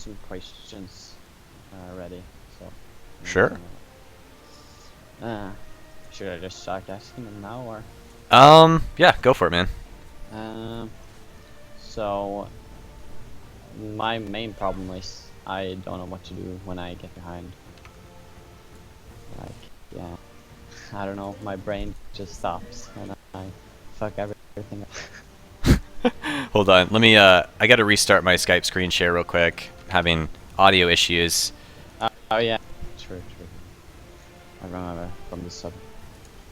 some questions ready. So. Sure. Uh, should I just start asking them now, or? Yeah, go for it, man. Um. So my main problem is I don't know what to do when I get behind. Like, yeah, I don't know. My brain just stops and I fuck everything up. Hold on. Let me, I gotta restart my Skype screen share real quick. Having audio issues. Oh yeah, true, true. I remember from the sub.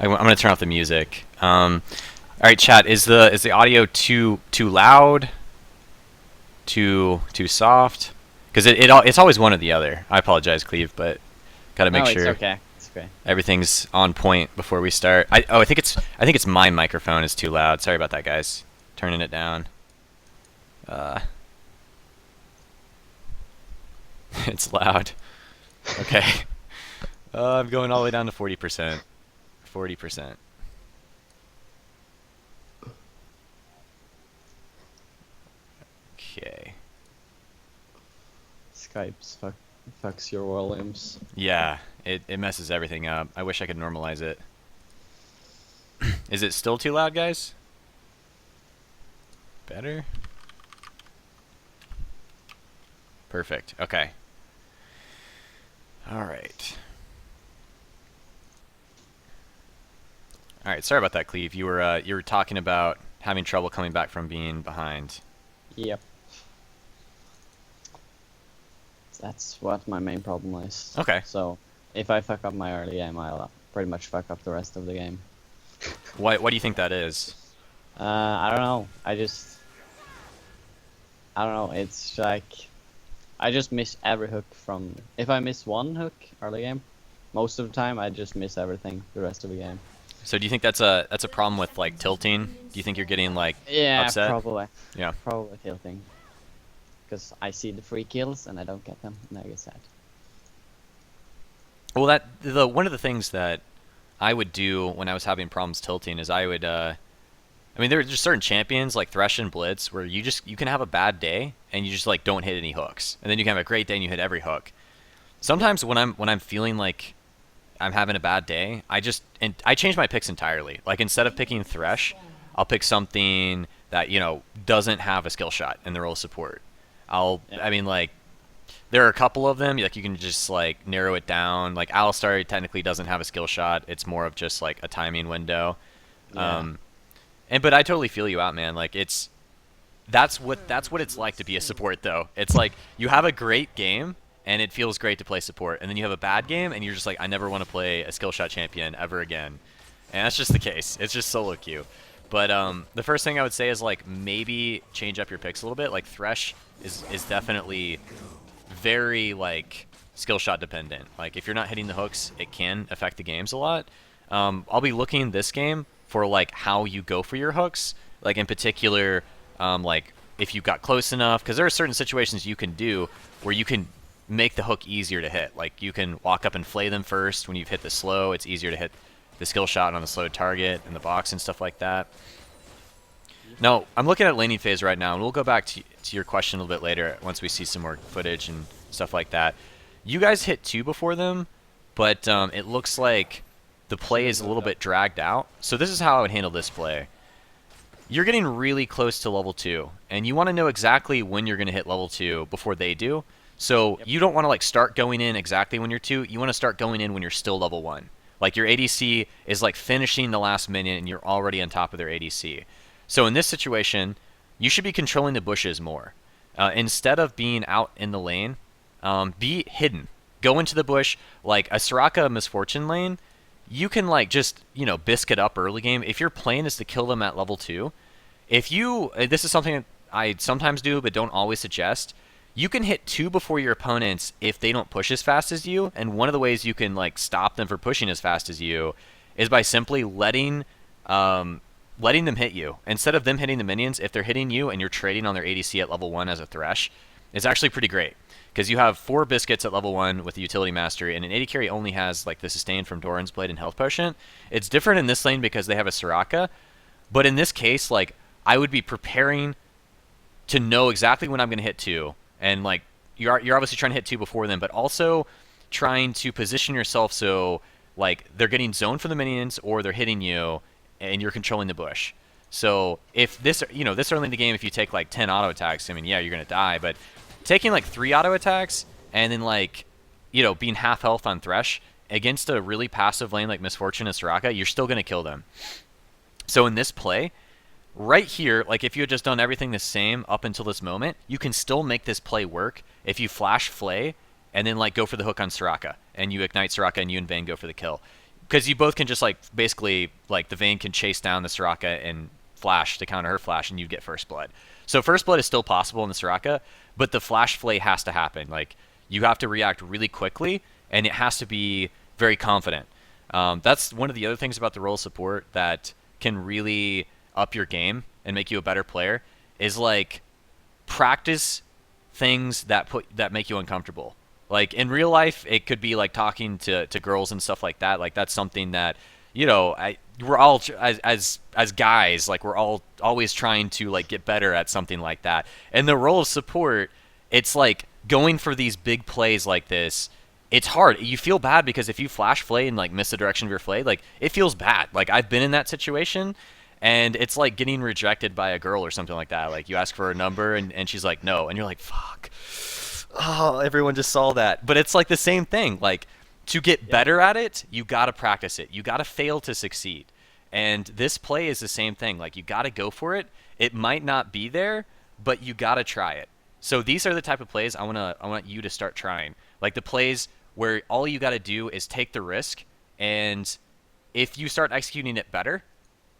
I'm gonna turn off the music. Alright, chat, is the audio too loud? Too soft? Because it's always one or the other. I apologize, Cleve, but gotta make No, it's sure okay. It's okay. everything's on point before we start. I think it's my microphone is too loud. Sorry about that, guys. Turning it down. It's loud. Okay. I'm going all the way down to 40%. 40%. Okay. Skype's fucks your volumes. Yeah, it messes everything up. I wish I could normalize it. Is it still too loud, guys? Better? Perfect. Okay. All right. All right. Sorry about that, Cleve. You were talking about having trouble coming back from being behind. Yep. That's what my main problem is. Okay. So if I fuck up my early game, I'll pretty much fuck up the rest of the game. What do you think that is? I don't know. I don't know. It's like I just miss every hook from. If I miss one hook early game, most of the time I just miss everything the rest of the game. So do you think that's a problem with like tilting? Do you think you're getting like Yeah, upset? probably. Yeah. Probably tilting. Because I see the free kills and I don't get them, and I get sad. Well, one of the things that I would do when I was having problems tilting is I would I mean there are just certain champions like Thresh and Blitz where you can have a bad day and you just like don't hit any hooks. And then you can have a great day and you hit every hook. Sometimes when I'm feeling like I'm having a bad day, I change my picks entirely. Like instead of picking Thresh, I'll pick something that, doesn't have a skill shot in the role of support. Yeah. I mean like there are a couple of them. Like you can just like narrow it down. Like Alistar technically doesn't have a skill shot. It's more of just like a timing window. Yeah. Um, but I totally feel you out, man. Like that's what it's like to be a support though. It's like you have a great game and it feels great to play support, and then you have a bad game and you're just like I never want to play a skill shot champion ever again. And that's just the case. It's just solo queue. But the first thing I would say is like maybe change up your picks a little bit. Like Thresh is definitely very like skill shot dependent. Like if you're not hitting the hooks, it can affect the games a lot. I'll be looking this game for like how you go for your hooks. Like in particular, like if you got close enough, because there are certain situations you can do where you can make the hook easier to hit. Like you can walk up and flay them first when you've hit the slow. It's easier to hit the skill shot on the slow target in the box and stuff like that. No, I'm looking at laning phase right now, and we'll go back to your question a little bit later once we see some more footage and stuff like that. You guys hit 2 before them, but it looks like the play is a little bit dragged out. So this is how I would handle this play. You're getting really close to level 2, and you want to know exactly when you're going to hit level 2 before they do. So Yep. you don't want to like start going in exactly when you're 2. You want to start going in when you're still level 1. Like your ADC is like finishing the last minute, and you're already on top of their ADC. So in this situation, you should be controlling the bushes more. Instead of being out in the lane, be hidden. Go into the bush. Like a Soraka Misfortune lane, you can like just, biscuit up early game. If your plan is to kill them at level 2, this is something that I sometimes do but don't always suggest. You can hit 2 before your opponents if they don't push as fast as you, and one of the ways you can like stop them from pushing as fast as you is by simply letting them hit you. Instead of them hitting the minions, if they're hitting you and you're trading on their ADC at level 1 as a Thresh, it's actually pretty great. Because you have 4 biscuits at level 1 with the utility mastery, and an AD carry only has like the sustain from Doran's Blade and Health Potion. It's different in this lane because they have a Soraka, but in this case, like I would be preparing to know exactly when I'm going to hit 2, and like you're obviously trying to hit 2 before them, but also trying to position yourself so like they're getting zoned for the minions or they're hitting you and you're controlling the bush. So if this, this early in the game, if you take like 10 auto attacks, I mean, yeah, you're gonna die. But taking like 3 auto attacks and then like, being half health on Thresh against a really passive lane like Misfortune and Soraka, you're still gonna kill them. So in this play, right here, like if you had just done everything the same up until this moment, you can still make this play work if you flash Flay and then like go for the hook on Soraka and you ignite Soraka and you and Vayne go for the kill. Because you both can just like basically like the Vayne can chase down the Soraka and flash to counter her flash and you get first blood. So first blood is still possible in the Soraka, but the flash Flay has to happen. Like you have to react really quickly and it has to be very confident. That's one of the other things about the role of support that can really up your game and make you a better player is like practice things that make you uncomfortable. Like in real life, it could be like talking to girls and stuff like that. Like that's something that we're all as guys, like we're all always trying to like get better at something like that. And the role of support, it's like going for these big plays like this. It's hard. You feel bad because if you flash Flay and like miss the direction of your Flay, like it feels bad. Like I've been in that situation. And it's like getting rejected by a girl or something like that. Like you ask for a number and she's like, no. And you're like, fuck. Oh, everyone just saw that. But it's like the same thing. Like to get better at it, you got to practice it. You got to fail to succeed. And this play is the same thing. Like you got to go for it. It might not be there, but you got to try it. So these are the type of plays I want you to start trying. Like the plays where all you got to do is take the risk. And if you start executing it better,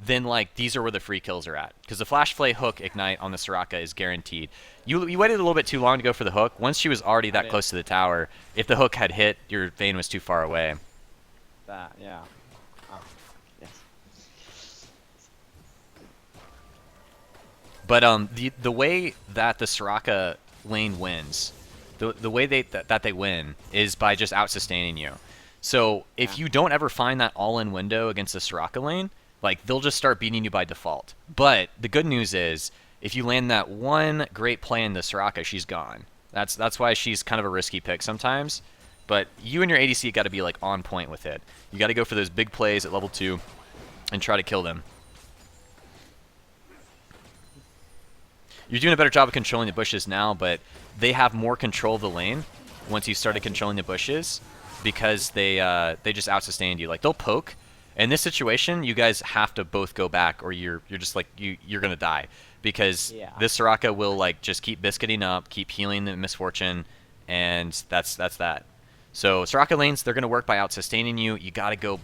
then like these are where the free kills are at. Because the flash Flay hook ignite on the Soraka is guaranteed. You waited a little bit too long to go for the hook. Once she was already that close to the tower, if the hook had hit, your Vayne was too far away. Yeah. Oh, yes. But the way that the Soraka lane wins, the way that they win is by just out sustaining you. So if you don't ever find that all-in window against the Soraka lane, like they'll just start beating you by default. But the good news is, if you land that one great play in the Soraka, she's gone. That's why she's kind of a risky pick sometimes. But you and your ADC got to be like on point with it. You got to go for those big plays at level 2 and try to kill them. You're doing a better job of controlling the bushes now, but they have more control of the lane once you started controlling the bushes because they just out-sustained you. Like they'll poke. In this situation, you guys have to both go back, or you're just like you're gonna die because this Soraka will like just keep biscuiting up, keep healing the Misfortune, and that's that. So Soraka lanes, they're gonna work by out sustaining you. You gotta go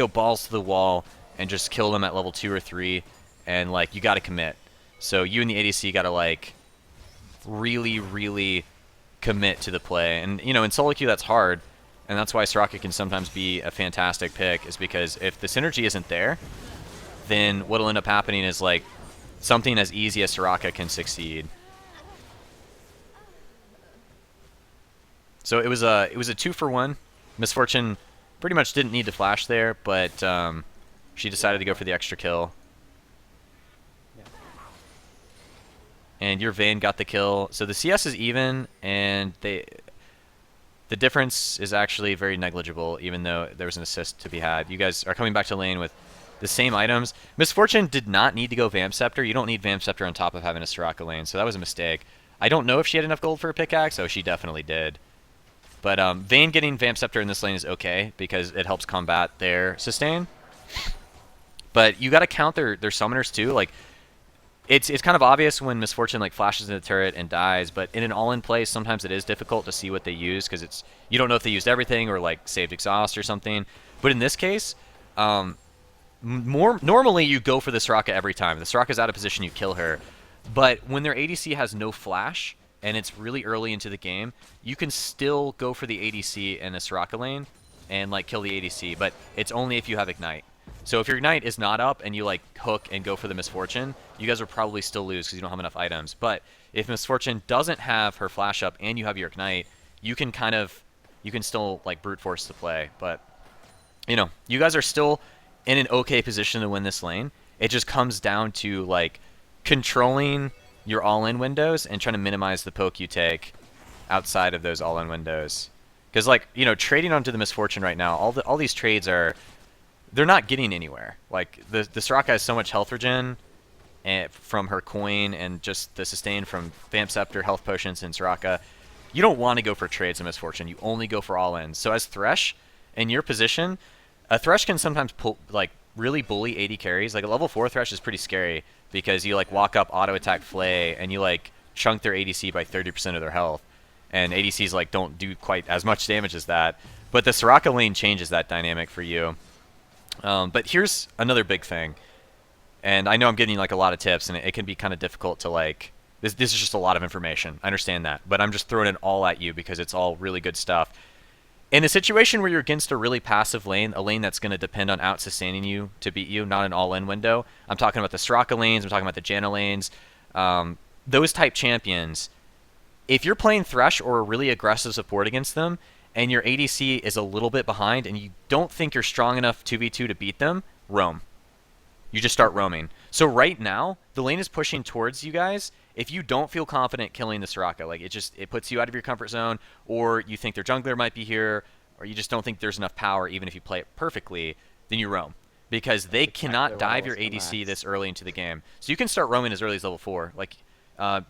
balls to the wall and just kill them at level 2 or 3, and like you gotta commit. So you and the ADC gotta like really commit to the play, and in solo queue that's hard. And that's why Soraka can sometimes be a fantastic pick, is because if the synergy isn't there, then what'll end up happening is like something as easy as Soraka can succeed. So it was a 2-for-1. Misfortune pretty much didn't need to flash there, but she decided to go for the extra kill. And your Vayne got the kill. So the CS is even, and the difference is actually very negligible, even though there was an assist to be had. You guys are coming back to lane with the same items. Misfortune did not need to go Vamp Scepter. You don't need Vamp Scepter on top of having a Soraka lane, so that was a mistake. I don't know if she had enough gold for a pickaxe. Oh, she definitely did. But Vayne getting Vamp Scepter in this lane is okay, because it helps combat their sustain. But you got to count their summoners too. Like, it's kind of obvious when Misfortune like flashes in the turret and dies, but in an all-in play, sometimes it is difficult to see what they use because you don't know if they used everything or like saved exhaust or something. But in this case, normally you go for the Soraka every time. If the Soraka's out of position, you kill her. But when their ADC has no flash and it's really early into the game, you can still go for the ADC in a Soraka lane and like kill the ADC, but it's only if you have Ignite. So if your Ignite is not up and you like hook and go for the Misfortune, you guys will probably still lose because you don't have enough items. But if Misfortune doesn't have her flash up and you have your Ignite, you can still like brute force the play. But you guys are still in an okay position to win this lane. It just comes down to like controlling your all-in windows and trying to minimize the poke you take. outside of those all-in windows. Because like, you know, trading onto the Misfortune right now, all these trades are, they're not getting anywhere. Like the Soraka has so much health regen from her coin and just the sustain from Vamp Scepter, health potions, and Soraka. You don't want to go for trades in Misfortune. You only go for all-ins. So as Thresh, in your position, a Thresh can sometimes pull, like, really bully AD carries. Like a level 4 Thresh is pretty scary because you like walk up, auto attack Flay, and you like chunk their ADC by 30% of their health. And ADCs like don't do quite as much damage as that. But the Soraka lane changes that dynamic for you. But here's another big thing. And I know I'm giving you like a lot of tips, and it can be kind of difficult to like. This is just a lot of information. I understand that, but I'm just throwing it all at you because it's all really good stuff. In a situation where you're against a really passive lane, a lane that's going to depend on out-sustaining you to beat you, not an all-in window. I'm talking about the Soraka lanes, I'm talking about the Janna lanes, those type champions. If you're playing Thresh or a really aggressive support against them, and your ADC is a little bit behind, and you don't think you're strong enough 2v2 to beat them, roam. You just start roaming. So right now, the lane is pushing towards you guys. If you don't feel confident killing the Soraka, like it puts you out of your comfort zone, or you think their jungler might be here, or you just don't think there's enough power even if you play it perfectly, then you roam. Because they cannot dive your ADC this early into the game. So you can start roaming as early as level 4. Like,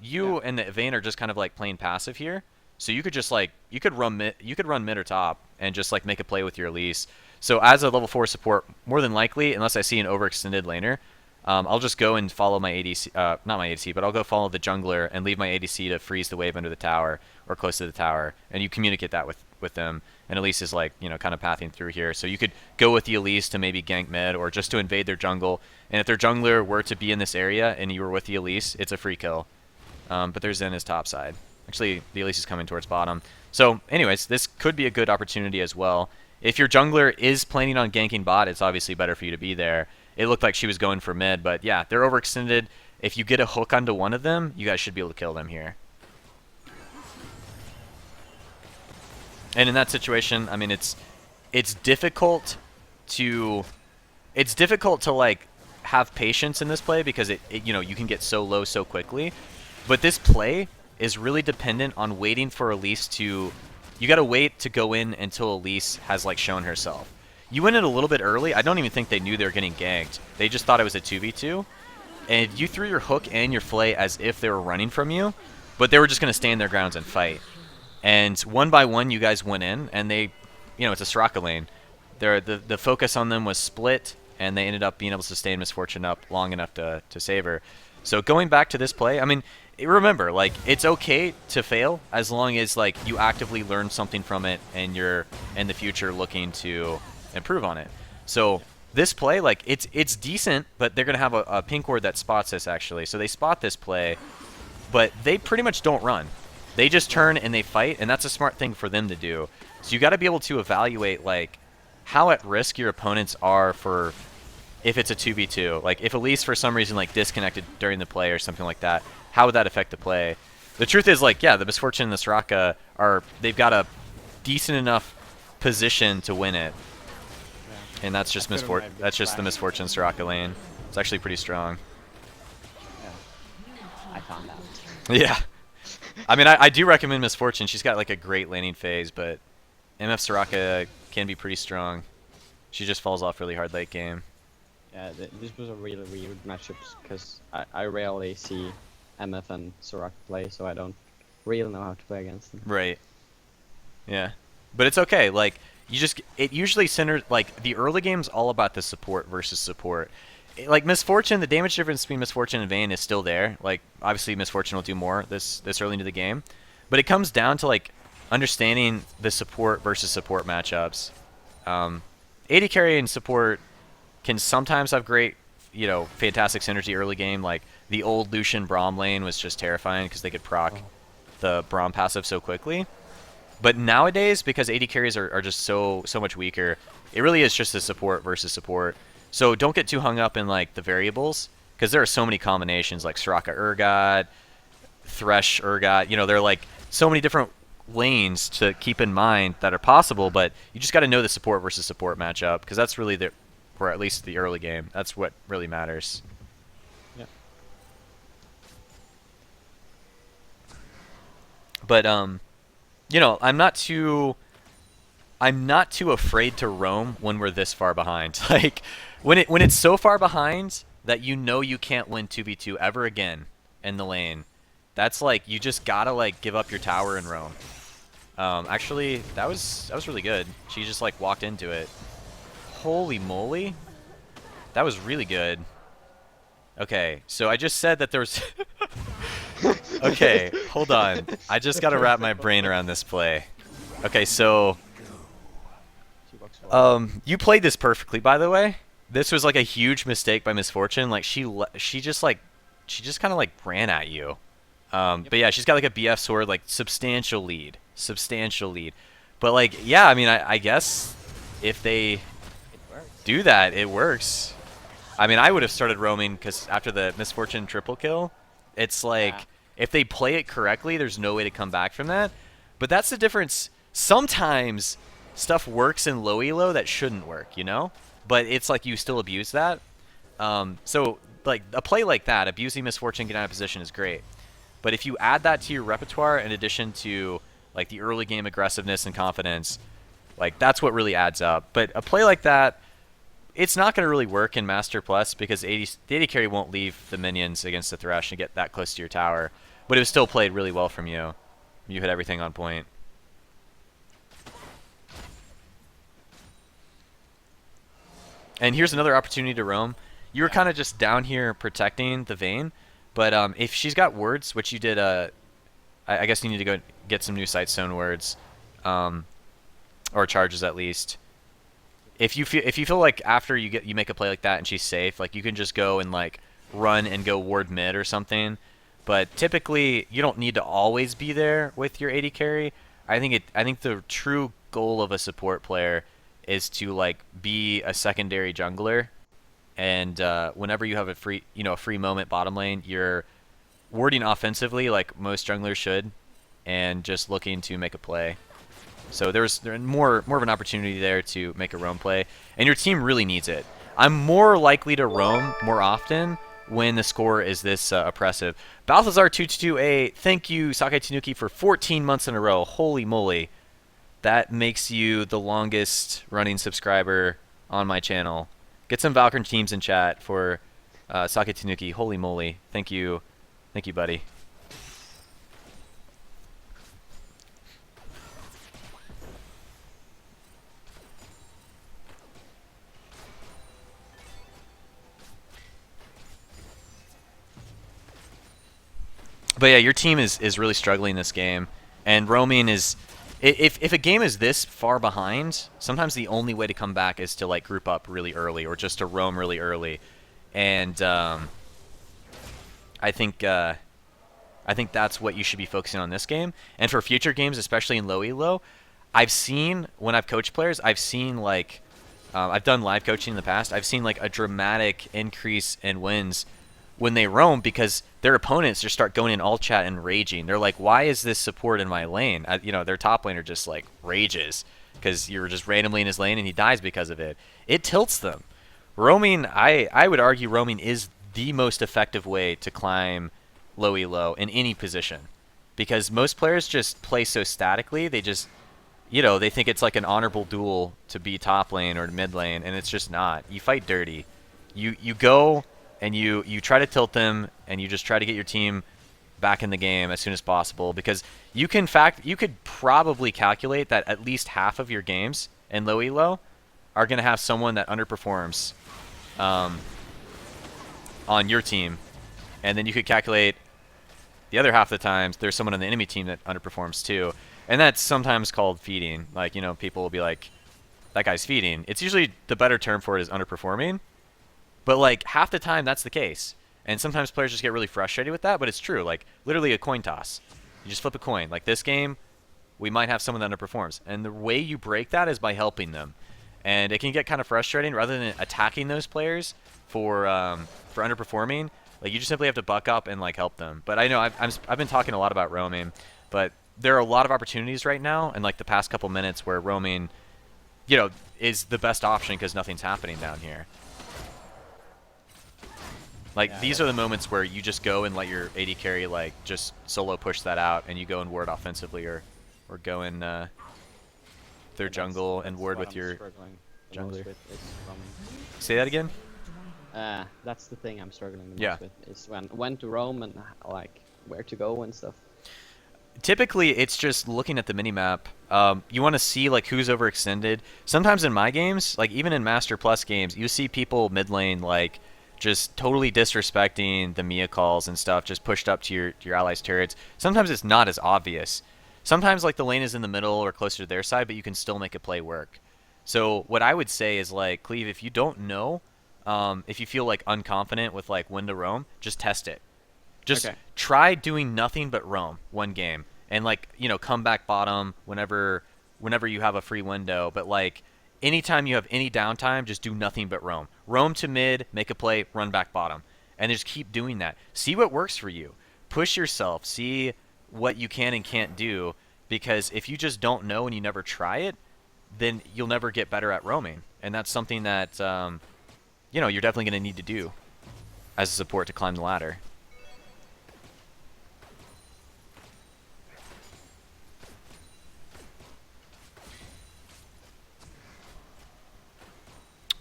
you and the Vayne are just kind of like playing passive here. So you could just like, you could run mid or top and just like make a play with your Elise. So as a level 4 support, more than likely, unless I see an overextended laner, I'll just go and follow my ADC, not my ADC, but I'll go follow the jungler and leave my ADC to freeze the wave under the tower or close to the tower. And you communicate that with them. And Elise is like, you know, kind of pathing through here. So you could go with the Elise to maybe gank mid or just to invade their jungle. And if their jungler were to be in this area and you were with the Elise, it's a free kill. But their Zen is top side. Actually, the Elise is coming towards bottom. So anyways, this could be a good opportunity as well. If your jungler is planning on ganking bot, it's obviously better for you to be there. It looked like she was going for mid, but yeah, they're overextended. If you get a hook onto one of them, you guys should be able to kill them here. And in that situation, I mean, it's difficult to like have patience in this play because you know, you can get so low so quickly. But this play is really dependent on waiting for Elise to. You gotta wait to go in until Elise has like shown herself. You went in a little bit early. I don't even think they knew they were getting ganked. They just thought it was a 2v2. And you threw your hook and your Flay as if they were running from you, but they were just gonna stand their grounds and fight. And one by one, you guys went in, and they, you know, it's a Soraka lane. The focus on them was split, and they ended up being able to sustain Misfortune up long enough to save her. So going back to this play, I mean, remember, like, it's okay to fail as long as like you actively learn something from it and you're in the future looking to improve on it. So this play, like, it's decent, but they're gonna have a pink ward that spots this actually. So they spot this play, but they pretty much don't run. They just turn and they fight, and that's a smart thing for them to do. So you got to be able to evaluate like how at risk your opponents are for if it's a 2v2. Like if Elise for some reason like disconnected during the play or something like that, how would that affect the play? The truth is, like, yeah, the Misfortune and the Soraka they've got a decent enough position to win it. Yeah. And that's just that's just the Misfortune Soraka lane. It's actually pretty strong. Yeah. I found out. Yeah. I mean, I do recommend Misfortune. She's got like a great laning phase, but MF Soraka can be pretty strong. She just falls off really hard late game. Yeah, this was a really weird matchup because I rarely see MF and Soraka play, so I don't really know how to play against them. Right. Yeah. But it's okay. Like, it usually centers, like, the early game's all about the support versus support. Like, Misfortune, the damage difference between Misfortune and Vayne is still there. Like, obviously Misfortune will do more this early into the game. But it comes down to, like, understanding the support versus support matchups. AD carry and support can sometimes have great, you know, fantastic synergy early game. Like, the old Lucian Braum lane was just terrifying because they could proc the Braum passive so quickly. But nowadays, because AD carries are just so much weaker, it really is just a support versus support. So don't get too hung up in like the variables, because there are so many combinations like Soraka Urgot, Thresh Urgot. You know, there are like so many different lanes to keep in mind that are possible, but you just got to know the support versus support matchup, because that's really for at least the early game, that's what really matters. Yeah. But you know, I'm not too afraid to roam when we're this far behind. Like when it's so far behind that you know you can't win 2v2 ever again in the lane. That's like you just gotta like give up your tower and roam. Actually, that was really good. She just like walked into it. Holy moly, that was really good. Okay, so I just said that there was. Okay, hold on. I just gotta wrap my brain around this play. Okay, so you played this perfectly, by the way. This was like a huge mistake by Misfortune. Like she just kind of like ran at you. But yeah, she's got like a BF sword, like substantial lead, substantial lead. But like, yeah, I mean, I guess if they do that, it works. I mean, I would have started roaming because after the Misfortune triple kill, it's like if they play it correctly, there's no way to come back from that. But that's the difference. Sometimes stuff works in low elo that shouldn't work, you know? But it's like you still abuse that. So like a play like that, abusing Misfortune, getting out of position is great. But if you add that to your repertoire in addition to like the early game aggressiveness and confidence, like that's what really adds up. But a play like that, it's not going to really work in Master Plus because the AD carry won't leave the minions against the Thresh and get that close to your tower. But it was still played really well from you. You hit everything on point. And here's another opportunity to roam. You were kind of just down here protecting the Vayne, but if she's got words, which you did, I guess you need to go get some new Sightstone words, or charges at least. If you feel like after you make a play like that and she's safe, like you can just go and like run and go ward mid or something. But typically you don't need to always be there with your AD carry. I think the true goal of a support player is to like be a secondary jungler, and whenever you have a free moment bottom lane, you're warding offensively like most junglers should, and just looking to make a play. So there's more of an opportunity there to make a roam play, and your team really needs it. I'm more likely to roam more often when the score is this oppressive. Balthazar222A, thank you Sakai Tanuki for 14 months in a row. Holy moly. That makes you the longest running subscriber on my channel. Get some Valkrin teams in chat for Sake Tanuki. Holy moly. Thank you. Thank you, buddy. But yeah, your team is really struggling this game. And roaming is... If a game is this far behind, sometimes the only way to come back is to like group up really early or just to roam really early. And I think that's what you should be focusing on this game. And for future games, especially in low elo, I've seen when I've coached players, I've seen like I've done live coaching in the past. I've seen like a dramatic increase in wins when they roam because their opponents just start going in all chat and raging. They're like, why is this support in my lane? Their top laner just like rages because you're just randomly in his lane and he dies because of it. It tilts them. Roaming, I would argue roaming is the most effective way to climb low elo in any position, because most players just play so statically. They just, they think it's like an honorable duel to be top lane or mid lane, and it's just not. You fight dirty. You go and you try to tilt them, and you just try to get your team back in the game as soon as possible, because you could probably calculate that at least half of your games in low elo are going to have someone that underperforms on your team, and then you could calculate the other half of the times there's someone on the enemy team that underperforms too. And that's sometimes called feeding. Like, people will be like, that guy's feeding. It's usually the better term for it is underperforming. But like half the time that's the case. And sometimes players just get really frustrated with that, but it's true. Like literally a coin toss. You just flip a coin. Like this game, we might have someone that underperforms. And the way you break that is by helping them. And it can get kind of frustrating rather than attacking those players for underperforming. Like you just simply have to buck up and like help them. But I know I've been talking a lot about roaming, but there are a lot of opportunities right now in like the past couple minutes where roaming, is the best option because nothing's happening down here. Like these are the moments where you just go and let your AD carry like just solo push that out, and you go and ward offensively or or go in their Yeah, jungle and that's ward what with I'm your struggling the jungler. most with is Say that again? that's the thing I'm struggling the Yeah. most with is when to roam and like where to go and stuff. Typically, it's just looking at the minimap. You want to see like who's overextended. Sometimes in my games, like even in Master Plus games, you see people mid lane like just totally disrespecting the Mia calls and stuff, just pushed up to your allies' turrets. Sometimes it's not as obvious. Sometimes like the lane is in the middle or closer to their side, but you can still make a play work. So what I would say is like Cleve, if you don't know, if you feel like unconfident with like when to roam, just test it. Just Okay. try doing nothing but roam one game and like, you know, come back bottom whenever you have a free window, but like anytime you have any downtime, just do nothing but roam. Roam to mid, make a play, run back bottom. And just keep doing that. See what works for you. Push yourself, see what you can and can't do, because if you just don't know and you never try it, then you'll never get better at roaming. And that's something that you know, you're definitely going to need to do as a support to climb the ladder.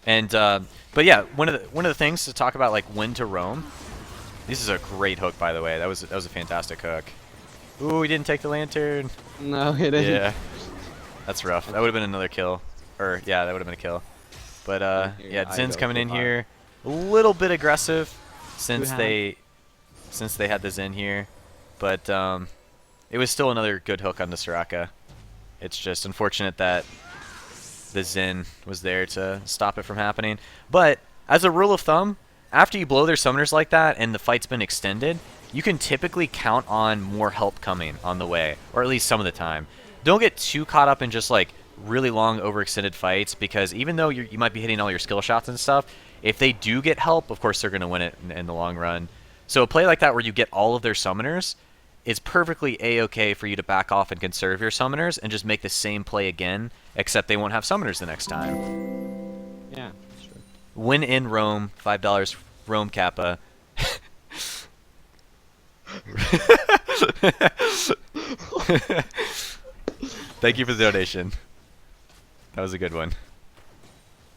And but yeah, one of the things to talk about like when to roam. This is a great hook, by the way. That was a fantastic hook. Ooh, he didn't take the lantern. No, it isn't. Yeah, that's rough. That would have been another kill, or yeah, that would have been a kill. But yeah, I Zin's go coming too in hard. here, a little bit aggressive since hard. they had the Zin here, but it was still another good hook on the Soraka. It's just unfortunate that the Zin was there to stop it from happening. But as a rule of thumb, after you blow their summoners like that and the fight's been extended, you can typically count on more help coming on the way, or at least some of the time. Don't get too caught up in just like really long overextended fights, because even though you might be hitting all your skill shots and stuff, if they do get help, of course they're going to win it in the long run. So a play like that where you get all of their summoners, it's perfectly a-okay for you to back off and conserve your summoners and just make the same play again, except they won't have summoners the next time. Yeah, sure. Win in Rome, $5 Rome Kappa. Thank you for the donation. That was a good one.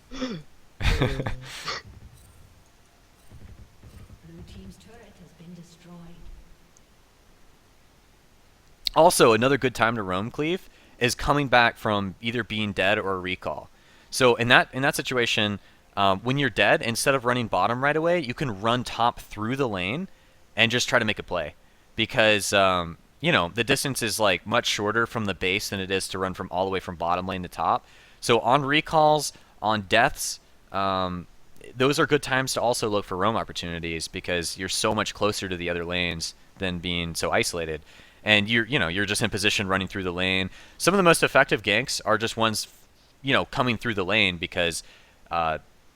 Blue team's turret has been destroyed. Also, another good time to roam cleave is coming back from either being dead or a recall. So in that situation, when you're dead, instead of running bottom right away, you can run top through the lane and just try to make a play, because you know, the distance is like much shorter from the base than it is to run from all the way from bottom lane to top. So on recalls, on deaths, those are good times to also look for roam opportunities, because you're so much closer to the other lanes than being so isolated. And you're just in position running through the lane. Some of the most effective ganks are just ones, you know, coming through the lane, because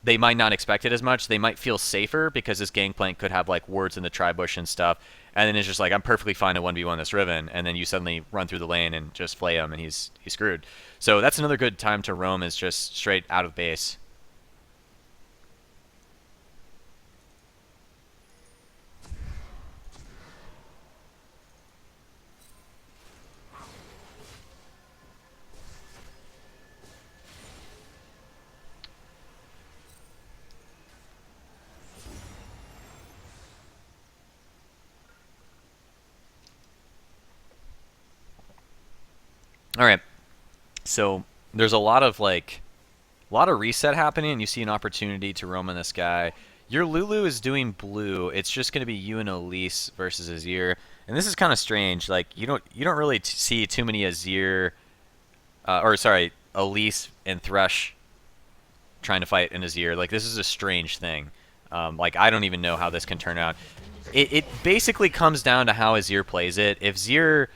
they might not expect it as much. They might feel safer because this gangplank could have like wards in the tri-bush and stuff. And then it's just like, I'm perfectly fine to 1v1 this Riven, and then you suddenly run through the lane and just flay him, and he's screwed. So that's another good time to roam, is just straight out of base. All right, so there's a lot of reset happening, and you see an opportunity to roam on this guy. Your Lulu is doing blue. It's just going to be you and Elise versus Azir, and this is kind of strange. Like you don't really see too many Azir, or sorry, Elise and Thresh trying to fight an Azir. Like this is a strange thing. Like I don't even know how this can turn out. It basically comes down to how Azir plays it. If Azir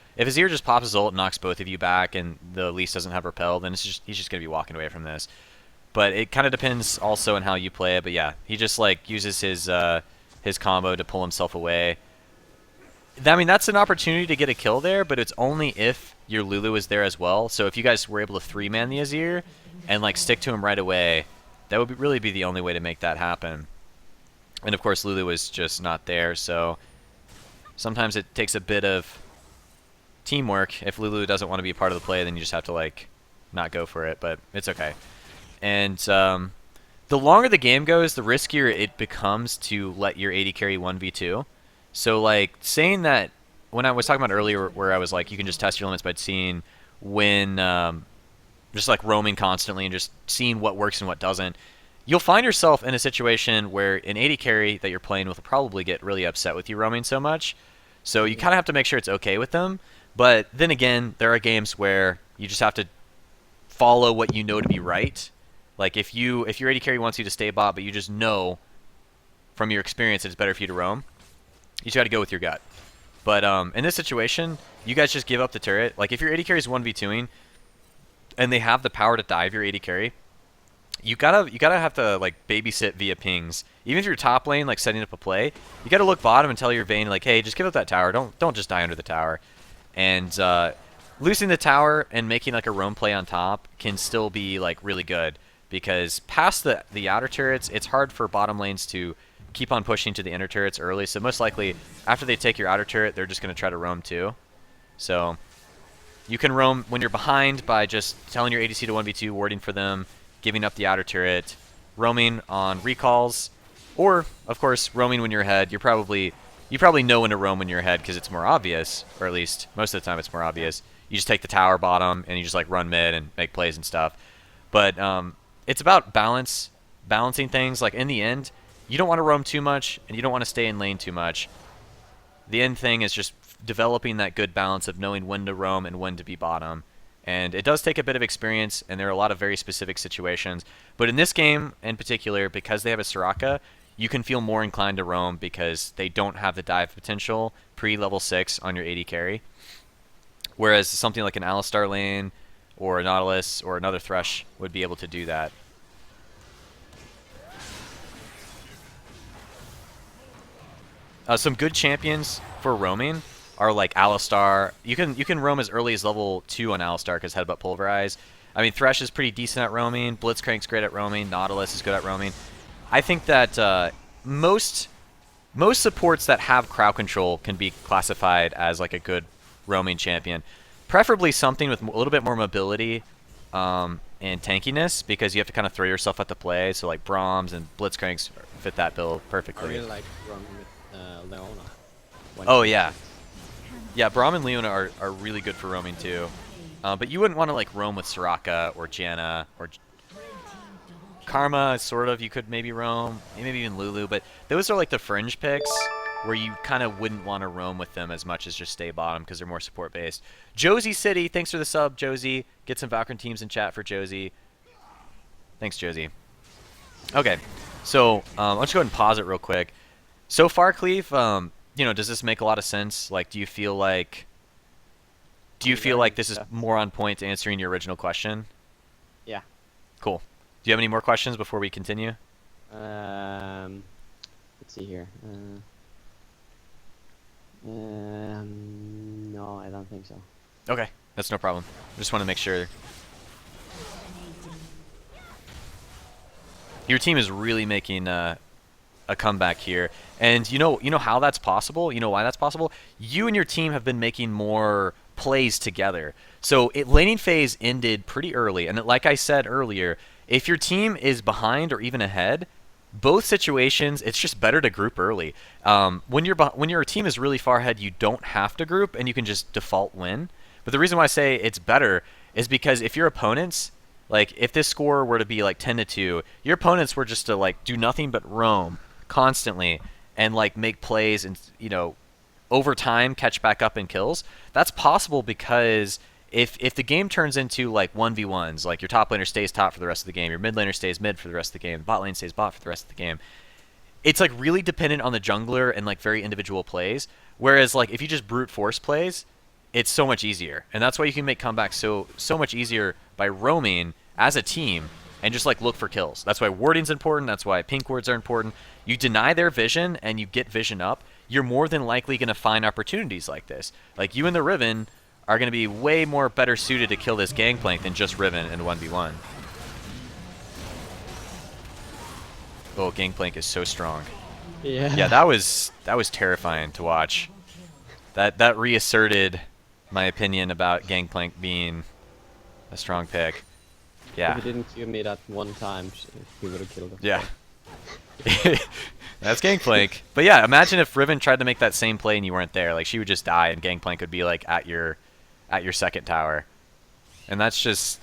just pops his ult and knocks both of you back, and the Elise doesn't have repel, then he's just gonna be walking away from this. But it kind of depends also on how you play it. But yeah, he just like uses his combo to pull himself away. I mean, that's an opportunity to get a kill there, but it's only if your Lulu is there as well. So if you guys were able to 3-man the Azir and like stick to him right away, that would really be the only way to make that happen. And of course, Lulu is just not there, so sometimes it takes a bit of teamwork. If Lulu doesn't want to be a part of the play, then you just have to like not go for it. But it's okay. And the longer the game goes, the riskier it becomes to let your AD carry 1v2. So like saying that when I was talking about earlier, where I was like, you can just test your limits by seeing when just like roaming constantly and just seeing what works and what doesn't. You'll find yourself in a situation where an AD carry that you're playing with will probably get really upset with you roaming so much. So you kind of have to make sure it's okay with them. But then again, there are games where you just have to follow what you know to be right. Like if your AD carry wants you to stay bot, but you just know from your experience that it's better for you to roam, you just got to go with your gut. But in this situation, you guys just give up the turret. Like if your AD carry is 1v2ing and they have the power to dive your AD carry, you gotta have to like babysit via pings. Even if you're top lane, like setting up a play, you gotta look bottom and tell your Vayne like, hey, just give up that tower. Don't just die under the tower. And losing the tower and making like a roam play on top can still be like really good, because past the outer turrets, it's hard for bottom lanes to keep on pushing to the inner turrets early. So most likely after they take your outer turret, they're just gonna try to roam too. So you can roam when you're behind by just telling your ADC to 1v2, warding for them, giving up the outer turret, roaming on recalls, or of course roaming when you're ahead. You probably know when to roam when you're ahead because it's more obvious, or at least most of the time it's more obvious. You just take the tower bottom and you just like run mid and make plays and stuff. But it's about balancing things. Like in the end, you don't want to roam too much and you don't want to stay in lane too much. The end thing is just developing that good balance of knowing when to roam and when to be bottom. And it does take a bit of experience, and there are a lot of very specific situations. But in this game in particular, because they have a Soraka, you can feel more inclined to roam because they don't have the dive potential pre-level 6 on your AD carry. Whereas something like an Alistar lane or a Nautilus or another Thresh would be able to do that. Some good champions for roaming are like Alistar. You can roam as early as level 2 on Alistar because Headbutt Pulverize. I mean, Thresh is pretty decent at roaming. Blitzcrank's great at roaming. Nautilus is good at roaming. I think that most supports that have crowd control can be classified as like a good roaming champion. Preferably something with a little bit more mobility and tankiness, because you have to kind of throw yourself at the play. So like Brahms and Blitzcranks fit that bill perfectly. I really like roaming with Leona. Oh yeah. Yeah, Braum and Leona are really good for roaming too. But you wouldn't want to like roam with Soraka or Janna or Karma, sort of. You could maybe roam, maybe even Lulu, but those are like the fringe picks where you kind of wouldn't want to roam with them as much as just stay bottom because they're more support based. Josie City, thanks for the sub, Josie. Get some Valkrin teams in chat for Josie. Thanks, Josie. Okay, so let's go ahead and pause it real quick. So far, Cleve, you know, does this make a lot of sense? Like, do you feel like this is more on point to answering your original question? Yeah. Cool. Do you have any more questions before we continue? Let's see here. No, I don't think so. Okay, that's no problem. I just want to make sure. Your team is really making a comeback here, and you know how that's possible. You know why that's possible. You and your team have been making more plays together. So laning phase ended pretty early, and like I said earlier, if your team is behind or even ahead, both situations, it's just better to group early. When your team is really far ahead, you don't have to group, and you can just default win. But the reason why I say it's better is because if your opponents, like if this score were to be like 10-2, your opponents were just to like do nothing but roam constantly and like make plays and, you know, over time catch back up in kills. That's possible because if the game turns into like 1v1s, like your top laner stays top for the rest of the game, your mid laner stays mid for the rest of the game, bot lane stays bot for the rest of the game, it's like really dependent on the jungler and like very individual plays. Whereas like if you just brute force plays, it's so much easier. And that's why you can make comebacks so much easier by roaming as a team and just like look for kills. That's why warding's important. That's why pink wards are important. You deny their vision and you get vision up, you're more than likely going to find opportunities like this. Like you and the Riven are going to be way more better suited to kill this Gangplank than just Riven in 1v1. Oh, Gangplank is so strong. Yeah. Yeah, that was terrifying to watch. That reasserted my opinion about Gangplank being a strong pick. Yeah. If he didn't Q me that one time, he would have killed us. Yeah. That's Gangplank. But yeah, imagine if Riven tried to make that same play and you weren't there. Like, she would just die and Gangplank would be like at your second tower. And that's just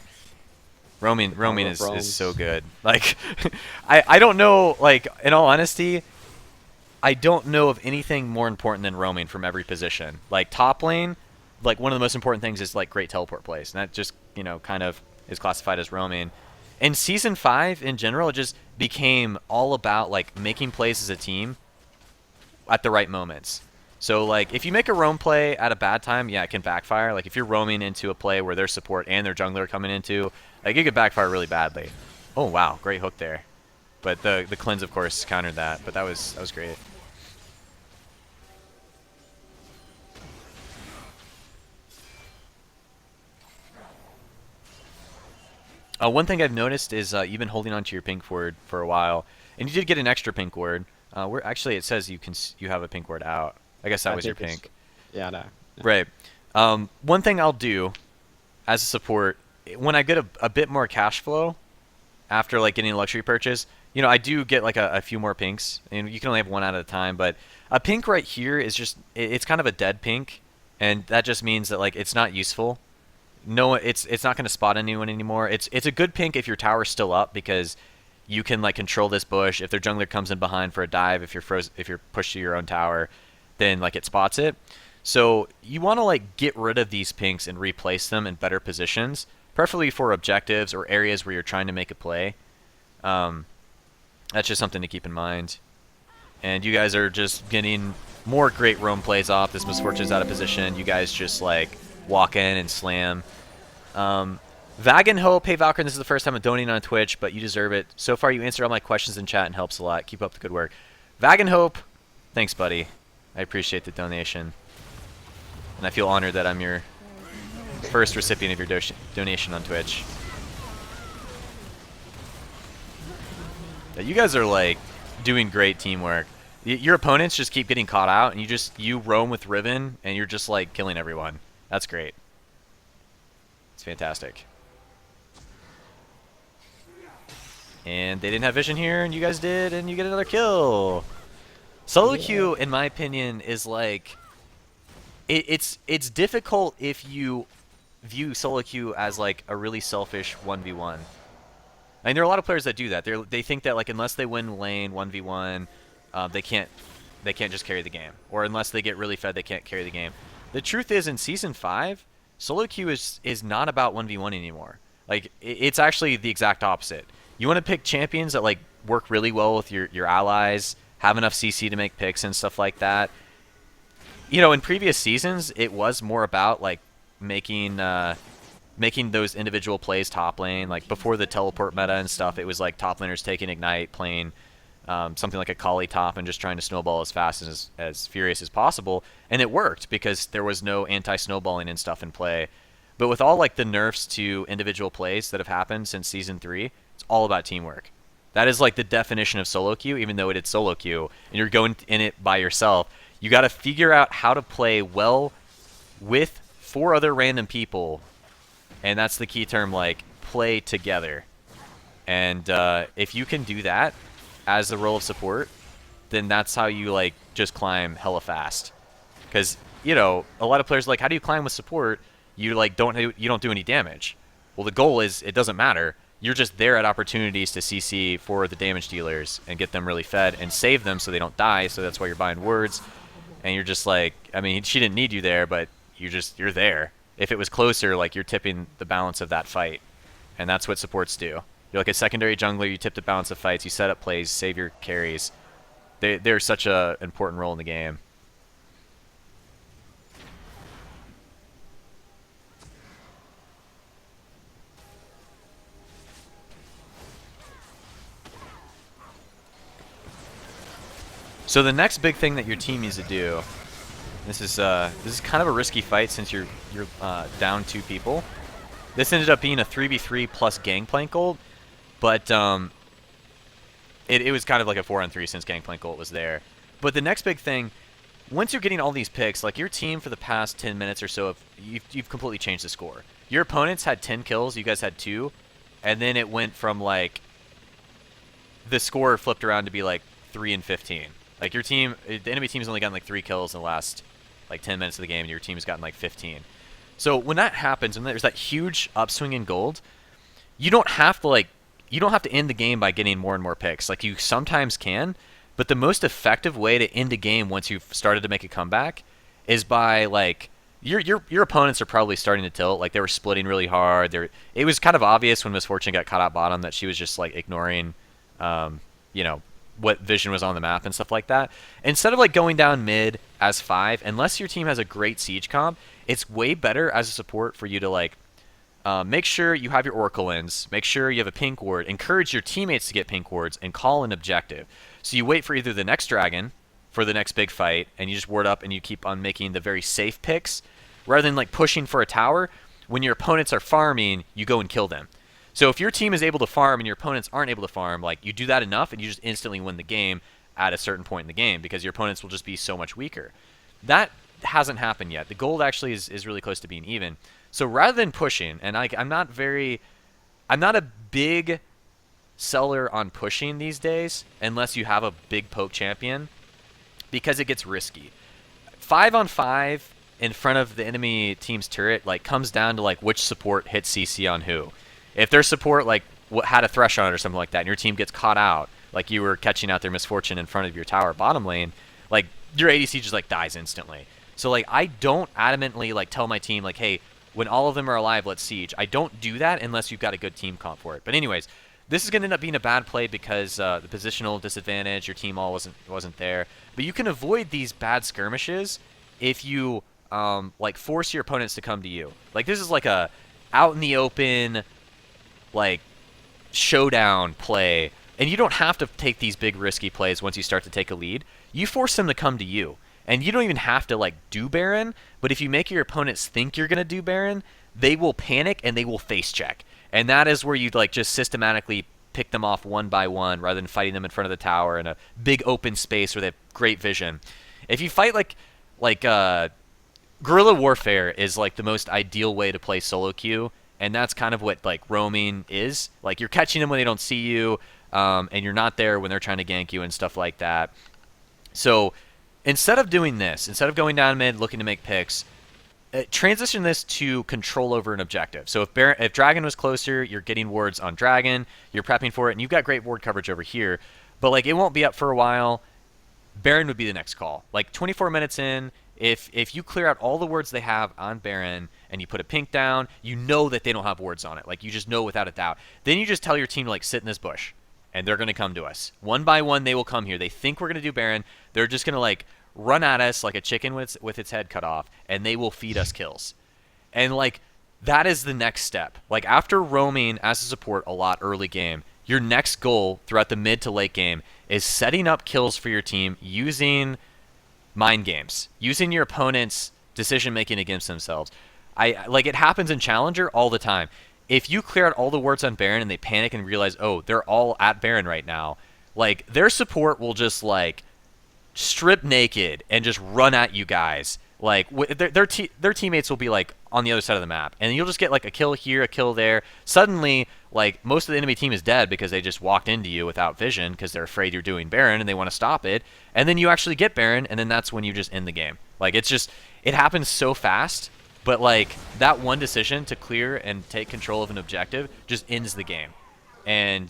roaming is so good. Like I don't know, like, in all honesty, I don't know of anything more important than roaming from every position. Like top lane, like one of the most important things is like great teleport plays. And that just, you know, kind of is classified as roaming. In Season 5, in general, it just became all about, like, making plays as a team at the right moments. So, like, if you make a roam play at a bad time, yeah, it can backfire. Like, if you're roaming into a play where their support and their jungler are coming into, like, it could backfire really badly. Oh, wow, great hook there. But the cleanse, of course, countered that. But that was great. One thing I've noticed is you've been holding onto your pink ward for a while, and you did get an extra pink ward. Where actually it says you have a pink ward out. I guess that was your pink. Yeah, no. Right. One thing I'll do as a support when I get a bit more cash flow after like getting a luxury purchase, you know, I do get like a few more pinks, and you can only have one at a time. But a pink right here is just it's kind of a dead pink, and that just means that like it's not useful. No, it's not going to spot anyone anymore. It's a good pink if your tower's still up because you can like control this bush. If their jungler comes in behind for a dive, if you're pushed to your own tower, then like it spots it. So you want to like get rid of these pinks and replace them in better positions, preferably for objectives or areas where you're trying to make a play. That's just something to keep in mind. And you guys are just getting more great roam plays off. This Misfortune's out of position. You guys just like walk in and slam. Vagan Hope, hey Valkrin, this is the first time I'm donating on Twitch, but you deserve it. So far you answer all my questions in chat and helps a lot. Keep up the good work. Vagan Hope, thanks buddy. I appreciate the donation. And I feel honored that I'm your first recipient of your donation on Twitch. You guys are like doing great teamwork. Your opponents just keep getting caught out, and you roam with Riven, and you're just like killing everyone. That's great. It's fantastic. And they didn't have vision here, and you guys did, and you get another kill. Solo queue, in my opinion, is like it's difficult if you view solo queue as like a really selfish 1v1. I mean, there are a lot of players that do that. They think that like unless they win lane 1v1, they can't just carry the game, or unless they get really fed, they can't carry the game. The truth is, in Season 5, solo queue is not about 1v1 anymore. Like, it's actually the exact opposite. You want to pick champions that like work really well with your allies, have enough CC to make picks and stuff like that. You know, in previous seasons, it was more about like making those individual plays top lane. Like before the teleport meta and stuff, it was like top laners taking Ignite, playing something like a Kali top and just trying to snowball as fast and as furious as possible. And it worked because there was no anti-snowballing and stuff in play. But with all like the nerfs to individual plays that have happened since Season 3, it's all about teamwork. That is like the definition of solo queue, even though it's solo queue and you're going in it by yourself. You got to figure out how to play well with 4 other random people. And that's the key term, like play together. And if you can do that as the role of support, then that's how you like just climb hella fast. Because, you know, a lot of players are like, how do you climb with support? You like don't do any damage. Well, the goal is it doesn't matter. You're just there at opportunities to CC for the damage dealers and get them really fed and save them so they don't die. So that's why you're buying words. And you're just like, I mean, she didn't need you there, but you're there. If it was closer, like you're tipping the balance of that fight. And that's what supports do. You're like a secondary jungler, you tip the balance of fights, you set up plays, save your carries. They're such an important role in the game. So the next big thing that your team needs to do, this is kind of a risky fight since you're down 2 people. This ended up being a 3v3 plus Gangplank ult, but it was kind of like a 4-on-3 since Gangplank ult was there. But the next big thing once you're getting all these picks, like your team for the past 10 minutes or so, you've completely changed the score. Your opponents had 10 kills, you guys had 2, and then it went from like the score flipped around to be like 3 and 15. Like your team, the enemy team's only gotten like 3 kills in the last like 10 minutes of the game, and your team's gotten like 15. So when that happens, when there's that huge upswing in gold, you don't have to end the game by getting more and more picks. Like you sometimes can, but the most effective way to end a game once you've started to make a comeback is by like your opponents are probably starting to tilt. Like they were splitting really hard. It was kind of obvious when Misfortune got caught out bottom that she was just like ignoring, you know, what vision was on the map and stuff like that. Instead of like going down mid as 5, unless your team has a great siege comp, it's way better as a support for you to like make sure you have your Oracle ins, make sure you have a pink ward, encourage your teammates to get pink wards, and call an objective. So you wait for either the next dragon for the next big fight, and you just ward up and you keep on making the very safe picks, rather than like pushing for a tower. When your opponents are farming, you go and kill them. So if your team is able to farm and your opponents aren't able to farm, like you do that enough and you just instantly win the game at a certain point in the game because your opponents will just be so much weaker. That hasn't happened yet. The gold actually is really close to being even. So rather than pushing, and I'm not a big seller on pushing these days unless you have a big poke champion because it gets risky. 5-on-5 in front of the enemy team's turret like comes down to like which support hits CC on who. If their support like had a Thresh on it or something like that, and your team gets caught out, like you were catching out their Misfortune in front of your tower bottom lane, like your ADC just like dies instantly. So like I don't adamantly like tell my team like, hey, when all of them are alive, let's siege. I don't do that unless you've got a good team comp for it. But anyways, this is going to end up being a bad play because the positional disadvantage, your team all wasn't there. But you can avoid these bad skirmishes if you like force your opponents to come to you. Like this is like a out in the open like showdown play, and you don't have to take these big risky plays once you start to take a lead. You force them to come to you, and you don't even have to like do Baron, but if you make your opponents think you're going to do Baron, they will panic and they will face check, and that is where you like just systematically pick them off one by one rather than fighting them in front of the tower in a big open space where they have great vision. If you fight like guerrilla warfare is like the most ideal way to play solo queue. And that's kind of what like roaming is. Like you're catching them when they don't see you, and you're not there when they're trying to gank you and stuff like that. So instead of doing this, instead of going down mid looking to make picks, transition this to control over an objective. So if Dragon was closer, you're getting wards on Dragon, you're prepping for it, and you've got great ward coverage over here. But like it won't be up for a while. Baron would be the next call. Like 24 minutes in, if you clear out all the wards they have on Baron and you put a pink down, you know that they don't have wards on it. Like you just know without a doubt. Then you just tell your team to like sit in this bush, and they're going to come to us. One by one, they will come here. They think we're going to do Baron. They're just going to like run at us like a chicken with its head cut off, and they will feed us kills. And like that is the next step. Like after roaming as a support a lot early game, your next goal throughout the mid to late game is setting up kills for your team using mind games, using your opponent's decision making against themselves. Like it happens in Challenger all the time. If you clear out all the wards on Baron and they panic and realize, oh, they're all at Baron right now, like their support will just like strip naked and just run at you guys. Like their teammates will be like on the other side of the map, and you'll just get like a kill here, a kill there. Suddenly, like most of the enemy team is dead because they just walked into you without vision because they're afraid you're doing Baron and they want to stop it. And then you actually get Baron, and then that's when you just end the game. Like it happens so fast. But like that one decision to clear and take control of an objective just ends the game. And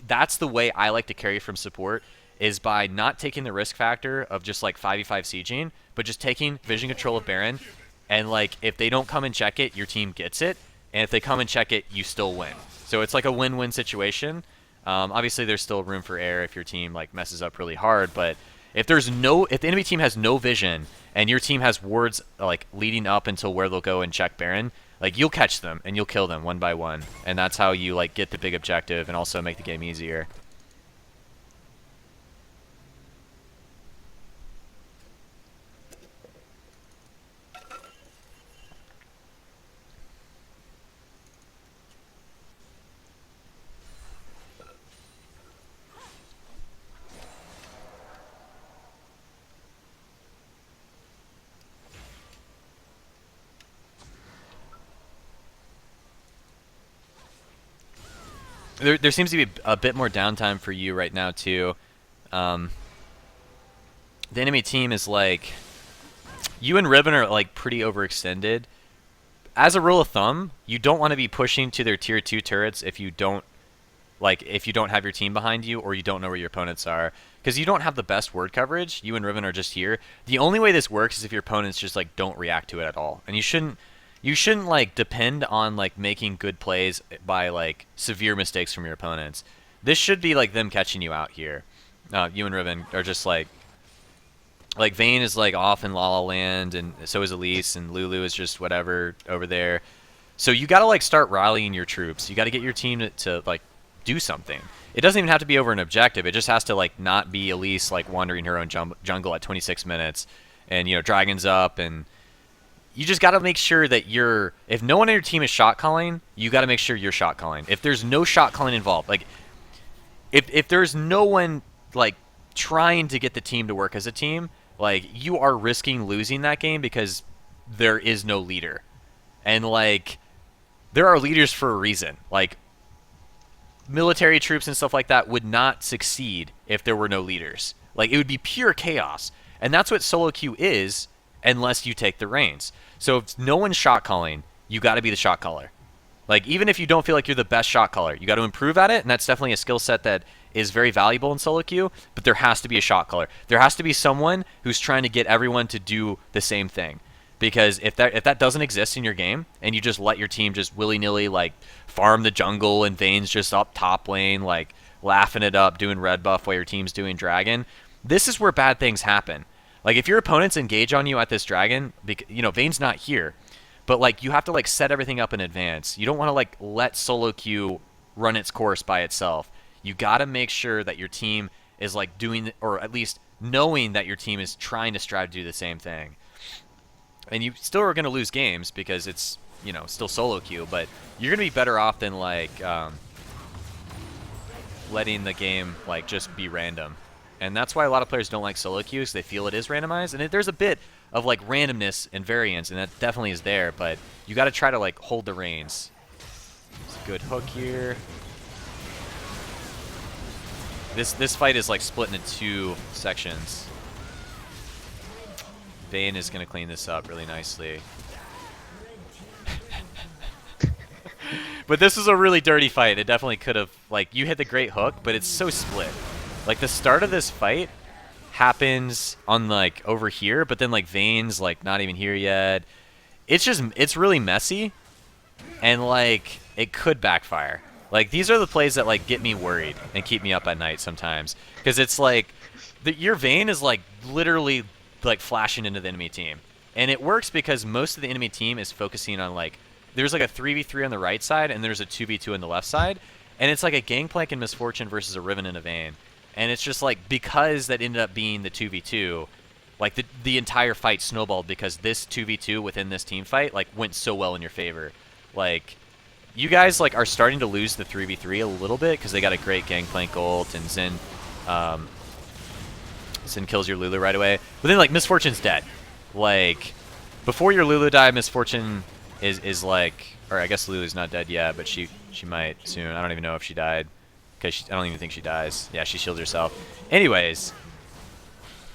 that's the way I like to carry from support, is by not taking the risk factor of just like 5v5 sieging, but just taking vision control of Baron. And like if they don't come and check it, your team gets it. And if they come and check it, you still win. So it's like a win-win situation. Obviously there's still room for error if your team like messes up really hard, but if the enemy team has no vision and your team has wards like leading up until where they'll go and check Baron, like you'll catch them and you'll kill them one by one, and that's how you like get the big objective and also make the game easier. There seems to be a bit more downtime for you right now too. The enemy team is like, you and Ribbon are like pretty overextended. As a rule of thumb, you don't want to be pushing to their tier 2 turrets if you don't have your team behind you or you don't know where your opponents are, because you don't have the best word coverage. You and Ribbon are just here. The only way this works is if your opponents just like don't react to it at all, and you shouldn't like depend on like making good plays by like severe mistakes from your opponents. This should be like them catching you out here. You and Ribbon are just like Vayne is like off in La La Land, and so is Elise, and Lulu is just whatever over there. So you got to like start rallying your troops. You got to get your team to like do something. It doesn't even have to be over an objective. It just has to like not be Elise like wandering her own jungle at 26 minutes, and Dragon's up, and you just got to make sure that if no one on your team is shot calling, you got to make sure you're shot calling. If there's no shot calling involved, like if there's no one like trying to get the team to work as a team, like you are risking losing that game because there is no leader. And like there are leaders for a reason. Like military troops and stuff like that would not succeed if there were no leaders. Like it would be pure chaos. And that's what solo queue is, unless you take the reins. So if no one's shot calling, you got to be the shot caller. Like even if you don't feel like you're the best shot caller, you got to improve at it, and that's definitely a skill set that is very valuable in solo queue, but there has to be a shot caller. There has to be someone who's trying to get everyone to do the same thing. Because if that doesn't exist in your game, and you just let your team just willy-nilly like farm the jungle and Vayne's just up top lane like laughing it up, doing red buff while your team's doing dragon, this is where bad things happen. Like if your opponents engage on you at this dragon, Vayne's not here, but like you have to like set everything up in advance. You don't want to like let solo queue run its course by itself. You got to make sure that your team is like doing, or at least knowing that your team is trying to strive to do the same thing. And you still are going to lose games because it's, still solo queue, but you're going to be better off than like letting the game like just be random. And that's why a lot of players don't like solo queue, because they feel it is randomized. And there's a bit of like randomness and variance, and that definitely is there, but you got to try to like hold the reins. It's a good hook here. This fight is like split into 2 sections. Vayne is going to clean this up really nicely. But this is a really dirty fight. It definitely could have, like, you hit the great hook, but it's so split. Like, the start of this fight happens on, like, over here, but then, like, Vayne's, like, not even here yet. It's really messy, and, like, it could backfire. Like, these are the plays that, like, get me worried and keep me up at night sometimes. Because it's, like, your Vayne is, like, literally, like, flashing into the enemy team. And it works because most of the enemy team is focusing on, like, there's, like, a 3v3 on the right side, and there's a 2v2 on the left side. And it's, like, a Gangplank and Misfortune versus a Riven and a Vayne. And it's just, like, because that ended up being the 2v2, like, the entire fight snowballed because this 2v2 within this team fight, like, went so well in your favor. Like, you guys, like, are starting to lose the 3v3 a little bit because they got a great Gangplank ult, and Zen kills your Lulu right away. But then, like, Misfortune's dead. Like, before your Lulu die, Misfortune is like, or I guess Lulu's not dead yet, but she might soon. I don't even know if she died, because I don't even think she dies. Yeah, she shields herself. Anyways,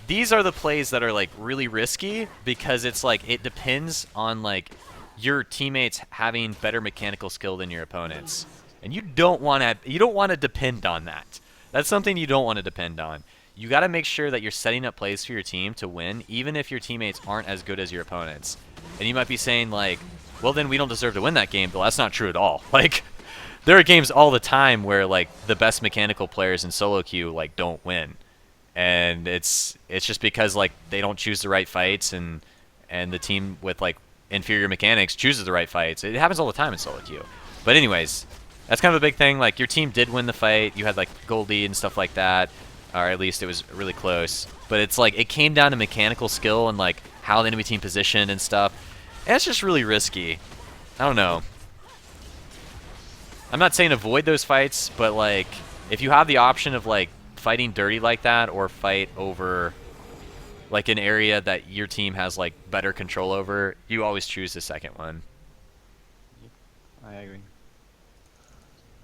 these are the plays that are, like, really risky because it's like it depends on, like, your teammates having better mechanical skill than your opponents, and you don't want to depend on that. That's something you don't want to depend on. You got to make sure that you're setting up plays for your team to win, even if your teammates aren't as good as your opponents. And you might be saying, like, well, then we don't deserve to win that game. But that's not true at all. Like, there are games all the time where, like, the best mechanical players in solo queue, like, don't win. And it's just because, like, they don't choose the right fights, and the team with, like, inferior mechanics chooses the right fights. It happens all the time in solo queue. But anyways, that's kind of a big thing. Like, your team did win the fight. You had, like, gold lead and stuff like that. Or at least it was really close. But it's like it came down to mechanical skill and like how the enemy team positioned and stuff. And it's just really risky. I don't know. I'm not saying avoid those fights, but like if you have the option of like fighting dirty like that, or fight over like an area that your team has like better control over, you always choose the second one. I agree.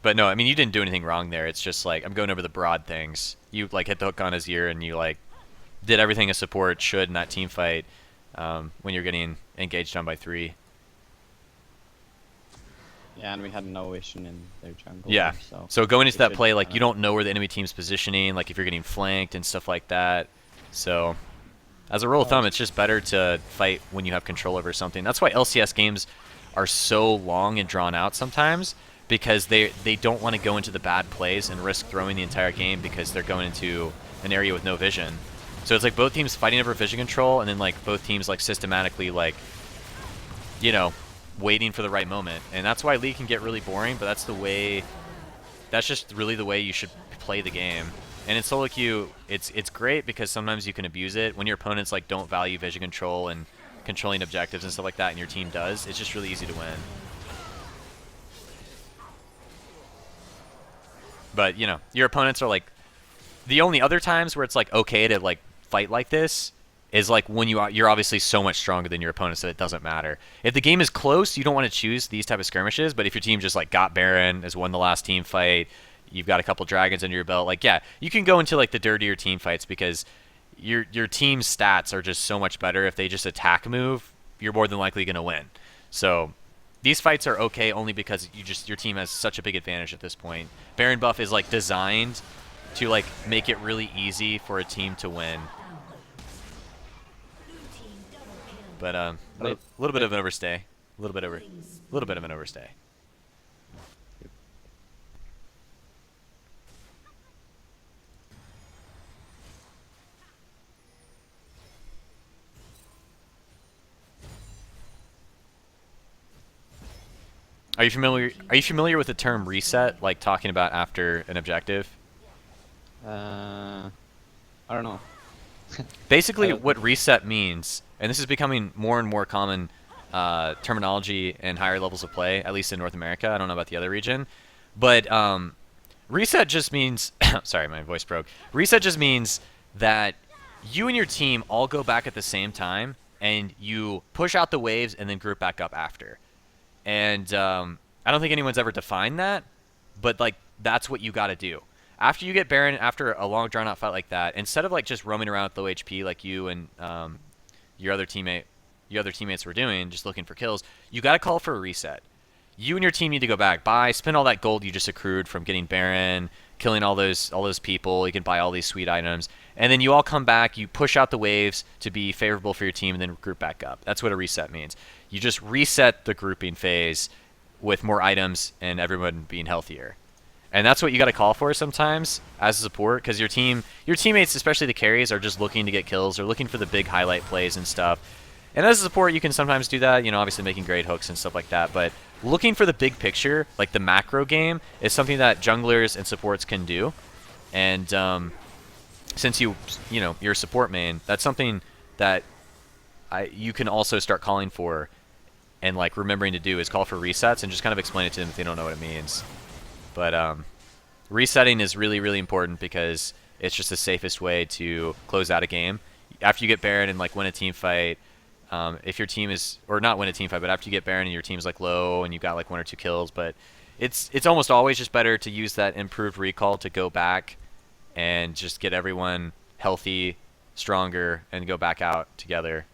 But no, I mean, you didn't do anything wrong there. It's just like I'm going over the broad things. You like hit the hook on his ear, and you like did everything a support should in that team fight when you're getting engaged on by 3. Yeah, and we had no vision in their jungle. Yeah. So, So going into we that should, play, like you don't know where the enemy team's positioning, like if you're getting flanked and stuff like that. So as a rule of thumb, it's just better to fight when you have control over something. That's why LCS games are so long and drawn out sometimes, because they don't want to go into the bad plays and risk throwing the entire game because they're going into an area with no vision. So it's like both teams fighting over vision control, and then like both teams like systematically like, you know, waiting for the right moment. And that's why League can get really boring, but that's the way, that's just really the way you should play the game. And in solo queue, it's great because sometimes you can abuse it when your opponents like don't value vision control and controlling objectives and stuff like that, and your team does. It's just really easy to win. But you know, your opponents are like, the only other times where it's like okay to like fight like this is like when you're obviously so much stronger than your opponents that it doesn't matter. If the game is close, you don't want to choose these type of skirmishes. But if your team just like got Baron, has won the last team fight, you've got a couple dragons under your belt, like yeah, you can go into like the dirtier team fights because your team's stats are just so much better. If they just attack move, you're more than likely going to win. So these fights are okay only because your team has such a big advantage at this point. Baron buff is like designed to like make it really easy for a team to win. But a little bit of an overstay. A little bit of an overstay. Are you familiar with the term reset, like talking about after an objective? I don't know. Basically, what reset means, and this is becoming more and more common terminology in higher levels of play, at least in North America. I don't know about the other region, but reset just means sorry, my voice broke. Reset just means that you and your team all go back at the same time, and you push out the waves and then group back up after. And I don't think anyone's ever defined that, but like that's what you got to do. After you get Baron, after a long drawn out fight like that, instead of like just roaming around with low HP like you and your other teammates were doing, just looking for kills, you got to call for a reset. You and your team need to go back, spend all that gold you just accrued from getting Baron, killing all those people. You can buy all these sweet items, and then you all come back. You push out the waves to be favorable for your team, and then group back up. That's what a reset means. You just reset the grouping phase with more items and everyone being healthier. And that's what you got to call for sometimes as a support, because your teammates, especially the carries, are just looking to get kills. They're looking for the big highlight plays and stuff. And as a support, you can sometimes do that, you know, obviously making great hooks and stuff like that. But looking for the big picture, like the macro game, is something that junglers and supports can do. And since you're a support main, that's something that you can also start calling for and like remembering to do, is call for resets and just kind of explain it to them if they don't know what it means. But resetting is really, really important because it's just the safest way to close out a game. After you get Baron and like win a team fight, if your team is, or not win a team fight, but after you get Baron and your team's like low and you've got like 1 or 2 kills, but it's almost always just better to use that improved recall to go back and just get everyone healthy, stronger, and go back out together.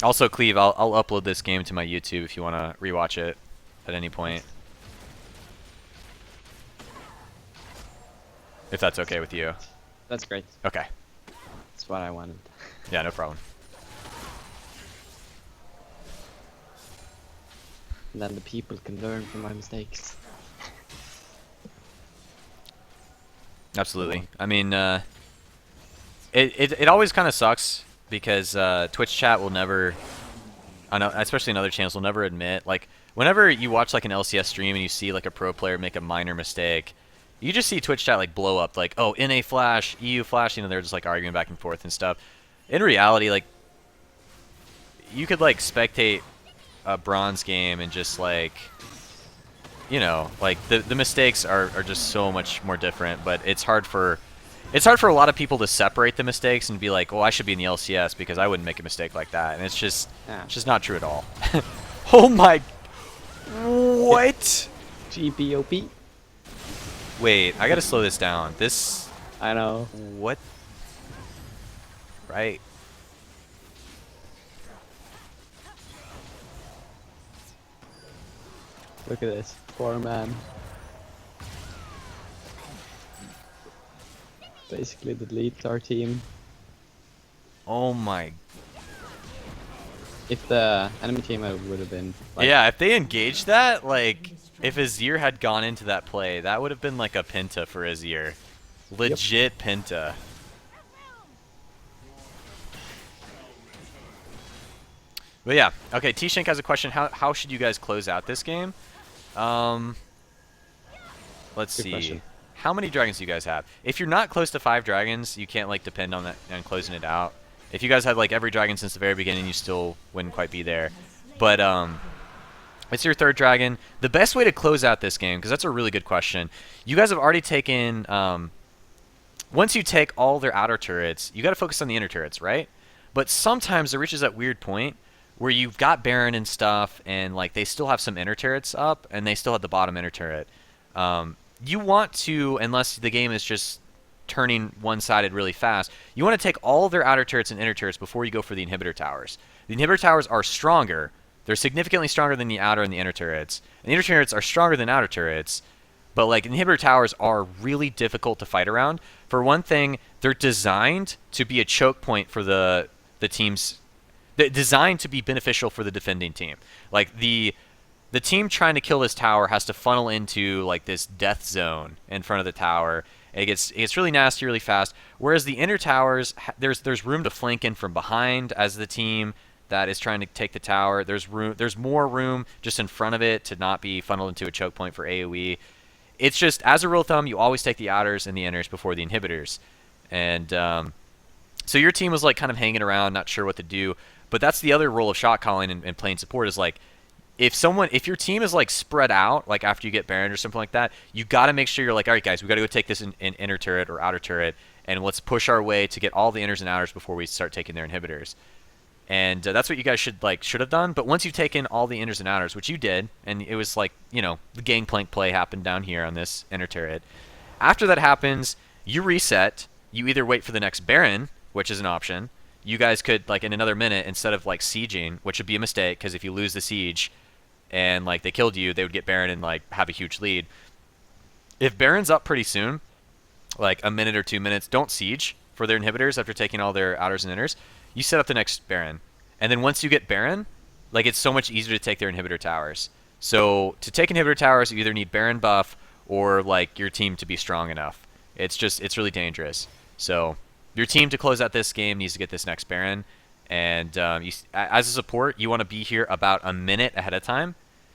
Also, Cleve, I'll upload this game to my YouTube if you want to rewatch it at any point. If that's okay with you. That's great. Okay. That's what I wanted. Yeah, no problem. And then the people can learn from my mistakes. Absolutely. I mean, it always kind of sucks because Twitch chat will never, especially in other channels, will never admit. Like, whenever you watch like an LCS stream and you see like a pro player make a minor mistake, you just see Twitch chat like blow up, like, oh, NA flash, EU flash, you know, they're just like arguing back and forth and stuff. In reality, like, you could like spectate a bronze game and just like, you know, like the mistakes are just so much more different, but it's hard for it's hard for a lot of people to separate the mistakes and be like, "Oh, I should be in the LCS because I wouldn't make a mistake like that," and it's just not true at all. Oh my! What? GPOP. Wait, I gotta slow this down. This. I know. What? Right. Look at this. Poor man. Basically deletes our team. Oh my. If the enemy team would have been like, Yeah, if they engaged that, like, if Azir had gone into that play, that would have been like a Penta for Azir. Legit Penta. But yeah, okay, T-Shank has a question. How should you guys close out this game? Let's Good see. question. How many dragons do you guys have? If you're not close to 5 dragons, you can't like depend on that on closing it out. If you guys had like every dragon since the very beginning, you still wouldn't quite be there. But it's your 3rd dragon. The best way to close out this game, because that's a really good question. You guys have already taken once you take all their outer turrets, you got to focus on the inner turrets, right? But sometimes it reaches that weird point where you've got Baron and stuff, and like they still have some inner turrets up, and they still have the bottom inner turret. You want to, unless the game is just turning one-sided really fast, you want to take all their outer turrets and inner turrets before you go for the inhibitor towers. The inhibitor towers are stronger. They're significantly stronger than the outer and the inner turrets. And the inner turrets are stronger than outer turrets, but like inhibitor towers are really difficult to fight around. For one thing, they're designed to be a choke point for the teams. They're designed to be beneficial for the defending team. Like the team trying to kill this tower has to funnel into like this death zone in front of the tower. It gets really nasty really fast. Whereas the inner towers, there's room to flank in from behind as the team that is trying to take the tower. There's more room just in front of it to not be funneled into a choke point for AoE. It's just, as a rule of thumb, you always take the outers and the inners before the inhibitors. And so your team was like kind of hanging around, not sure what to do. But that's the other role of shot calling and playing support is like, if your team is like spread out, like after you get Baron or something like that, you got to make sure you're like, all right, guys, we got to go take this in inner turret or outer turret, and let's push our way to get all the inners and outers before we start taking their inhibitors. And that's what you guys should have done. But once you've taken all the inners and outers, which you did, and it was like, you know, the gangplank play happened down here on this inner turret. After that happens, you reset. You either wait for the next Baron, which is an option. You guys could, like, in another minute, instead of like sieging, which would be a mistake because if you lose the siege and like they killed you, they would get Baron and like have a huge lead. If Baron's up pretty soon, like a minute or 2 minutes, don't siege for their inhibitors after taking all their outers and inners. You set up the next Baron. And then once you get Baron, like it's so much easier to take their inhibitor towers. So to take inhibitor towers, you either need Baron buff or like your team to be strong enough. It's really dangerous. So your team to close out this game needs to get this next Baron. And as a support, you want to be here about a minute ahead of time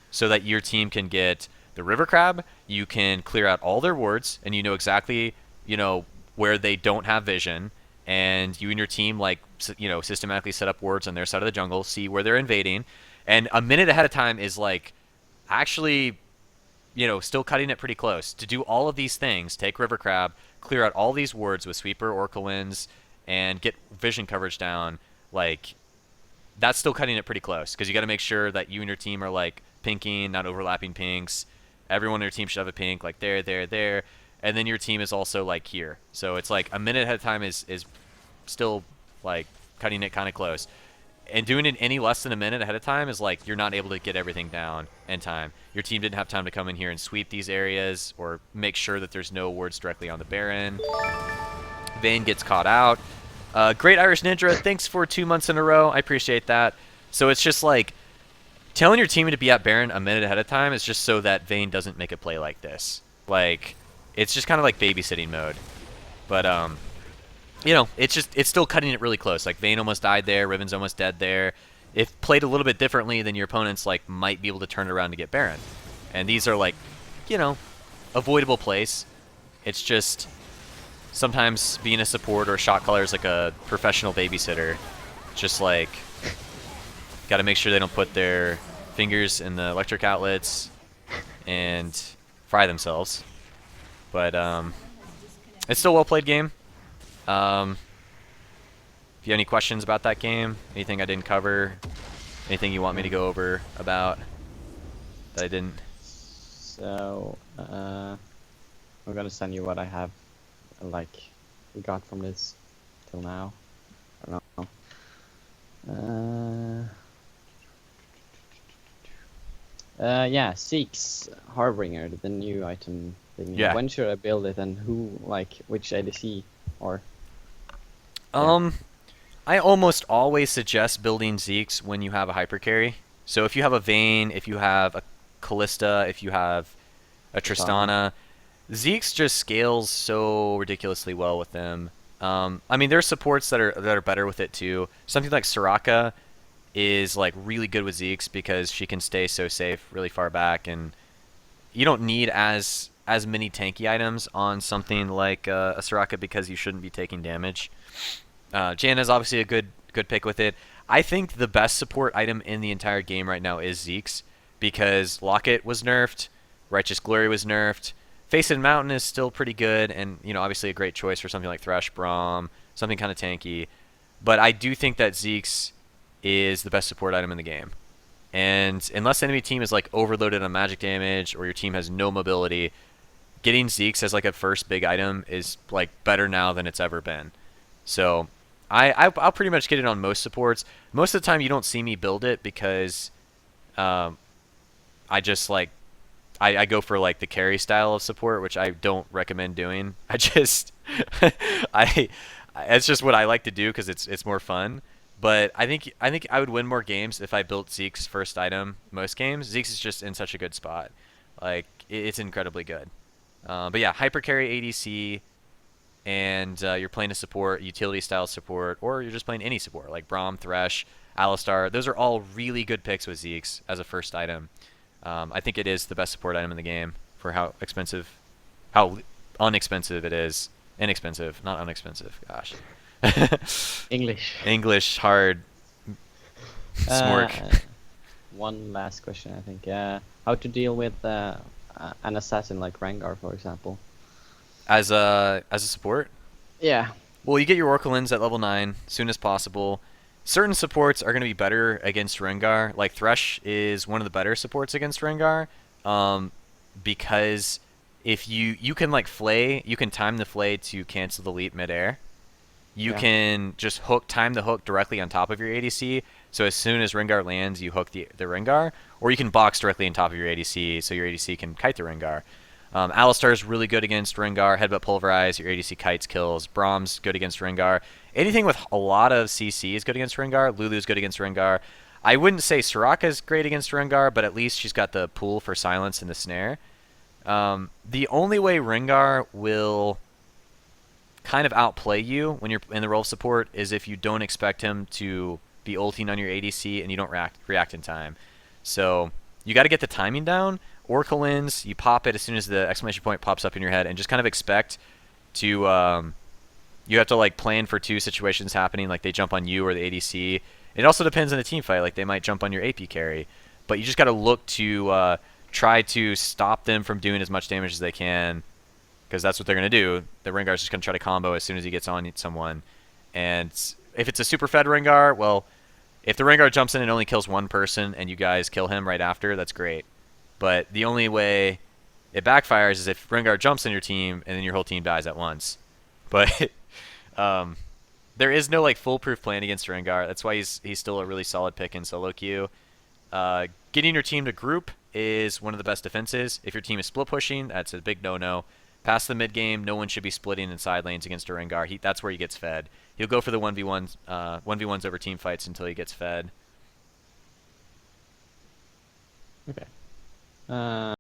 so that your team can get the River Crab. You can clear out all their wards, and you know exactly, you know, where they don't have vision. And you and your team, like, you know, systematically set up wards on their side of the jungle, see where they're invading. And a minute ahead of time is, like, actually, you know, still cutting it pretty close. To do all of these things, take River Crab, clear out all these wards with Sweeper, Oracle Winds, and get vision coverage down, like, that's still cutting it pretty close. Because you got to make sure that you and your team are, like, pinking, not overlapping pinks. Everyone on your team should have a pink, like, there. And then your team is also, like, here. So it's, like, a minute ahead of time is still, like, cutting it kind of close. And doing it any less than a minute ahead of time is, like, you're not able to get everything down in time. Your team didn't have time to come in here and sweep these areas or make sure that there's no wards directly on the Baron. Vayne gets caught out. Great Irish Ninja, thanks for 2 months in a row. I appreciate that. So it's just, like, telling your team to be at Baron a minute ahead of time is just so that Vayne doesn't make a play like this. Like, it's just kind of like babysitting mode. But, you know, it's still cutting it really close. Like, Vayne almost died there. Riven's almost dead there. If played a little bit differently, then your opponents, like, might be able to turn it around to get Baron. And these are, like, you know, avoidable plays. It's just sometimes being a support or a shot caller is like a professional babysitter. Just, like, got to make sure they don't put their fingers in the electric outlets and fry themselves. But it's still a well-played game. If you have any questions about that game, anything I didn't cover, anything you want me to go over about that I didn't. So, I'm gonna send you what I have, like, got from this till now. I don't know. Yeah, Zeke's Harbinger, the new item thing. Yeah. When should I build it, and who, like, which ADC, or? I almost always suggest building Zeke's when you have a hyper carry. So if you have a Vayne, if you have a Callista, if you have a Tristana, Zeke's just scales so ridiculously well with them. I mean, there's supports that are better with it too. Something like Soraka is like really good with Zeke's because she can stay so safe really far back, and you don't need as many tanky items on something like a Soraka because you shouldn't be taking damage. Janna is obviously a good pick with it. I think the best support item in the entire game right now is Zeke's because Locket was nerfed, Righteous Glory was nerfed, Face and Mountain is still pretty good, and obviously a great choice for something like Thresh, Braum, something kind of tanky. But I do think that Zeke's is the best support item in the game. And unless the enemy team is like overloaded on magic damage or your team has no mobility, getting Zeke's as like a first big item is like better now than it's ever been. So I'll pretty much get it on most supports. Most of the time you don't see me build it because I just like I go for like the carry style of support, which I don't recommend doing. I just it's just what I like to do because it's more fun. But I think I would win more games if I built Zeke's first item most games. Zeke's is just in such a good spot. Like it's incredibly good. But yeah, hyper carry ADC, and you're playing a support, utility style support, or you're just playing any support like Braum, Thresh, Alistar. Those are all really good picks with Zeke's as a first item. I think it is the best support item in the game for how unexpensive it is. Inexpensive, not unexpensive. Gosh. English hard. Smork. One last question, I think. How to deal with an assassin like Rengar, for example? As a support? Yeah. Well, you get your Orcolins at level 9 as soon as possible. Certain supports are going to be better against Rengar. Like Thresh is one of the better supports against Rengar, because if you can like flay, you can time the flay to cancel the leap midair. You can just time the hook directly on top of your ADC. So as soon as Rengar lands, you hook the Rengar, or you can box directly on top of your ADC, so your ADC can kite the Rengar. Alistar is really good against Rengar. Headbutt Pulverize, your ADC kites kills. Braum's good against Rengar. Anything with a lot of CC is good against Rengar. Lulu's good against Rengar. I wouldn't say Soraka's great against Rengar, but at least she's got the pool for silence and the snare. The only way Rengar will kind of outplay you when you're in the role of support is if you don't expect him to be ulting on your ADC and you don't react in time. So you got to get the timing down. Orcolins, you pop it as soon as the exclamation point pops up in your head, and just kind of expect to you have to like plan for two situations happening, like they jump on you or the ADC. It also depends on the team fight, like they might jump on your AP carry, but you just got to look to try to stop them from doing as much damage as they can, because that's what they're going to do. The Rengar's just going to try to combo as soon as he gets on someone. And if it's a super fed Rengar, well, if the Rengar jumps in and only kills one person and you guys kill him right after, that's great. But the only way it backfires is if Rengar jumps in your team and then your whole team dies at once. But there is no like foolproof plan against Rengar. That's why he's still a really solid pick in solo queue. Getting your team to group is one of the best defenses. If your team is split pushing, that's a big no-no. Past the mid game, no one should be splitting in side lanes against a Rengar. That's where he gets fed. He'll go for the 1v1s over team fights until he gets fed. Okay.